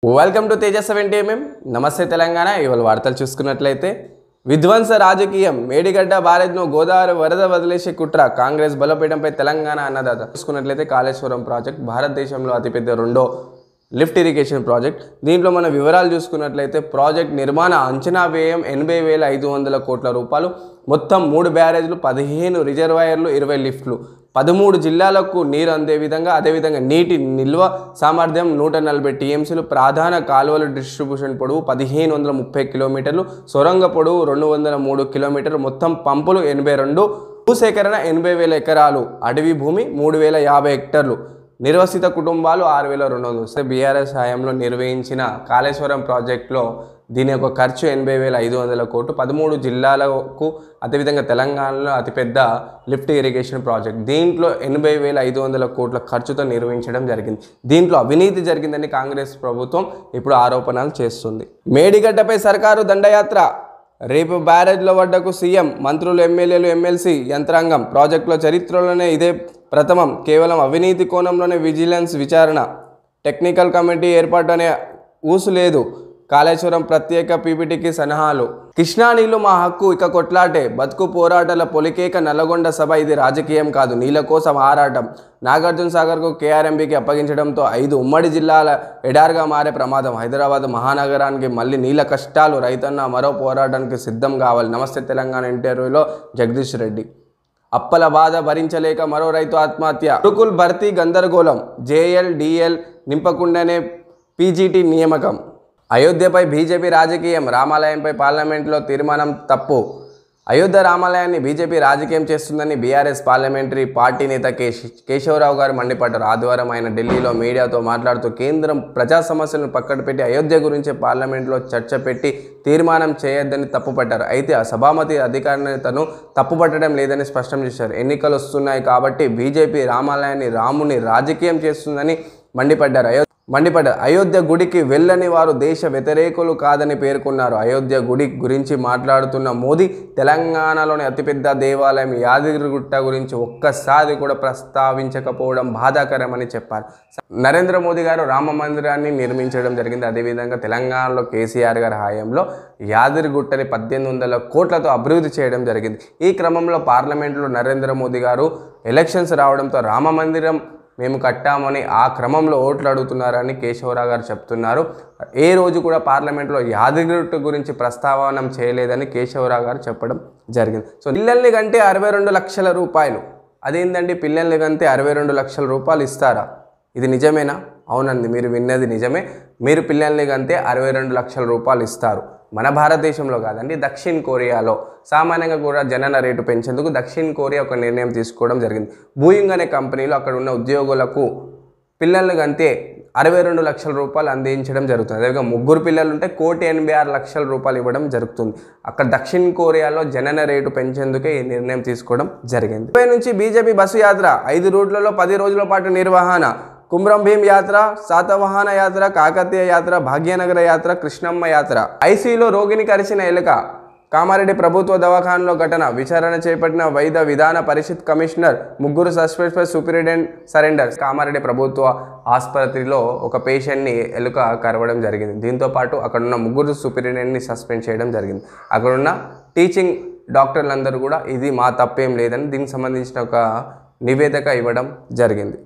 Welcome to Teja 70mm. నమస్తే తెలంగాణ. ఇవాళ వార్తలు చూసుకున్నట్లయితే విధ్వంస రాజకీయం, మేడిగడ్డ బ్యారేజ్ను గోదావరి వరద వదిలేసే కుట్ర, కాంగ్రెస్ బలోపేతంపై తెలంగాణ అన్నదాత. చూసుకున్నట్లయితే కాళేశ్వరం ప్రాజెక్ట్ భారతదేశంలో అతిపెద్ద రెండో లిఫ్ట్ ఇరిగేషన్ ప్రాజెక్ట్. దీంట్లో మన వివరాలు చూసుకున్నట్లయితే ప్రాజెక్ట్ నిర్మాణ అంచనా వ్యయం 80,500 కోట్ల రూపాయలు. మొత్తం 3 బ్యారేజ్లు, 15 రిజర్వాయర్లు, 20 లిఫ్ట్లు, 13 జిల్లాలకు నీరు అదేవిధంగా నీటి నిల్వ సామర్థ్యం 140 టీఎంసీలు. ప్రధాన కాలువల డిస్ట్రిబ్యూషన్ పొడవు 1530 కిలోమీటర్లు, సొరంగ పొడవు 203 కిలోమీటర్లు, మొత్తం పంపులు 82, భూసేకరణ 80,000 ఎకరాలు, అడవి భూమి 3,050 హెక్టార్లు, నిర్వసిత కుటుంబాలు 6,200. బీఆర్ఎస్ హయాంలో నిర్వహించిన కాళేశ్వరం ప్రాజెక్టులో దీని యొక్క ఖర్చు 80,500 కోట్లు. 13 జిల్లాలకు అదేవిధంగా తెలంగాణలో అతిపెద్ద లిఫ్ట్ ఇరిగేషన్ ప్రాజెక్ట్. దీంట్లో 80,500 కోట్ల ఖర్చుతో నిర్వహించడం జరిగింది. దీంట్లో అవినీతి జరిగిందని కాంగ్రెస్ ప్రభుత్వం ఇప్పుడు ఆరోపణలు చేస్తుంది. మేడిగడ్డపై సర్కారు దండయాత్ర, రేపు బ్యారేజ్ల వద్దకు సీఎం, మంత్రులు, ఎమ్మెల్యేలు, ఎమ్మెల్సీ యంత్రాంగం. ప్రాజెక్టుల చరిత్రలోనే ఇదే ప్రథమం. కేవలం అవినీతి కోణంలోనే విజిలెన్స్ విచారణ, టెక్నికల్ కమిటీ ఏర్పాటు అనే ఊసు లేదు. కాళేశ్వరం ప్రత్యేక పీపీటీకి సలహాలు. కృష్ణా నీళ్లు మా హక్కు, ఇక కొట్లాటే, బతుకు పోరాటాల పొలికేక నల్లగొండ సభ. ఇది రాజకీయం కాదు, నీళ్ళ కోసం ఆరాటం. నాగార్జున సాగర్కు కేఆర్ఎంబీకి అప్పగించడంతో 5 ఉమ్మడి జిల్లాల ఎడారిగా మారే ప్రమాదం. హైదరాబాద్ మహానగరానికి మళ్ళీ నీళ్ళ కష్టాలు. రైతన్న మరో పోరాటానికి సిద్ధం కావాలి. నమస్తే తెలంగాణ ఇంటర్వ్యూలో జగదీష్ రెడ్డి. అప్పల బాధ భరించలేక మరో రైతు ఆత్మహత్య. గురుకుల్ భర్తీ గందరగోళం, జేఎల్ డిఎల్ నింపకుండానే పీజీటీ నియామకం. అయోధ్యపై బీజేపీ రాజకీయం, రామాలయంపై పార్లమెంట్లో తీర్మానం తప్పు. అయోధ్య రామాలయాన్ని బీజేపీ రాజకీయం చేస్తుందని బీఆర్ఎస్ పార్లమెంటరీ పార్టీ నేత కేశవరావు గారు మండిపడ్డారు. ఆదివారం ఆయన ఢిల్లీలో మీడియాతో మాట్లాడుతూ కేంద్రం ప్రజా సమస్యలను పక్కన పెట్టి అయోధ్య గురించి పార్లమెంట్లో చర్చ పెట్టి తీర్మానం చేయొద్దని తప్పుపట్టారు. అయితే ఆ సభాపతి అధికారిని తను తప్పుపట్టడం లేదని స్పష్టం చేశారు. ఎన్నికలు వస్తున్నాయి కాబట్టి బీజేపీ రామాలయాన్ని, రాముని రాజకీయం చేస్తుందని మండిపడ్డారు. అయోధ్య గుడికి వెళ్ళని వారు దేశ వ్యతిరేకులు కాదని పేర్కొన్నారు. అయోధ్య గుడి గురించి మాట్లాడుతున్న మోదీ తెలంగాణలోని అతిపెద్ద దేవాలయం యాదగిరిగుట్ట గురించి ఒక్కసారి కూడా ప్రస్తావించకపోవడం బాధాకరమని చెప్పారు. నరేంద్ర మోదీ గారు రామ మందిరాన్ని నిర్మించడం జరిగింది. అదేవిధంగా తెలంగాణలో కేసీఆర్ గారి హయాంలో యాదగిరిగుట్టని 1800 కోట్లతో అభివృద్ధి చేయడం జరిగింది. ఈ క్రమంలో పార్లమెంట్లో నరేంద్ర మోదీ గారు ఎలక్షన్స్ రావడంతో రామ మందిరం మేము కట్టామని ఆ క్రమంలో ఓట్లు అడుగుతున్నారని కేశవరావు గారు చెప్తున్నారు. ఏ రోజు కూడా పార్లమెంట్లో యాదగిరిగుట్ట గురించి ప్రస్తావన చేయలేదని కేశవరావు గారు చెప్పడం జరిగింది. సో పిల్లల్ని కంటే 62 లక్షల రూపాయలు. అదేంటండి, పిల్లల్ని కంటే 62 లక్షల రూపాయలు ఇస్తారా? ఇది నిజమేనా? అవునండి, మీరు విన్నది నిజమే. మీరు పిల్లల్ని కంటే 62 లక్షల రూపాయలు ఇస్తారు. మన భారతదేశంలో కాదండి, దక్షిణ కొరియాలో సామాన్యంగా కూడా జనన రేటు పెంచేందుకు దక్షిణ కొరియా ఒక నిర్ణయం తీసుకోవడం జరిగింది. బోయింగ్ అనే కంపెనీలో అక్కడ ఉన్న ఉద్యోగులకు పిల్లల్ని కంటే 62 లక్షల రూపాయలు అందించడం జరుగుతుంది. అదేవిధంగా 3 పిల్లలు ఉంటే 1,86 లక్షల రూపాయలు ఇవ్వడం జరుగుతుంది. అక్కడ దక్షిణ కొరియాలో జనన రేటు పెంచేందుకే ఈ నిర్ణయం తీసుకోవడం జరిగింది. 20 నుంచి బీజేపీ బస్సు యాత్ర, 5 రూట్లలో 10 రోజుల పాటు నిర్వహణ. కుమ్రం భీం యాత్ర, శాతవాహన యాత్ర, కాకతీయ యాత్ర, భాగ్యనగర యాత్ర, కృష్ణమ్మ యాత్ర. ఐసీయూలో రోగిని కరిచిన ఎలుక. కామారెడ్డి ప్రభుత్వ దవాఖానలో ఘటన. విచారణ చేపట్టిన Vaidya Vidhana Parishad commissioner. 3 suspend, superintendent surrender. Kamareddy ప్రభుత్వ ఆసుపత్రిలో ఒక పేషెంట్ని ఎలుక కరవడం జరిగింది. దీంతో పాటు అక్కడున్న 3 సూపరింటెండెంట్ని సస్పెండ్ చేయడం జరిగింది. అక్కడున్న టీచింగ్ డాక్టర్లందరూ కూడా ఇది మా తప్పేం లేదని దీనికి సంబంధించిన ఒక నివేదిక ఇవ్వడం జరిగింది.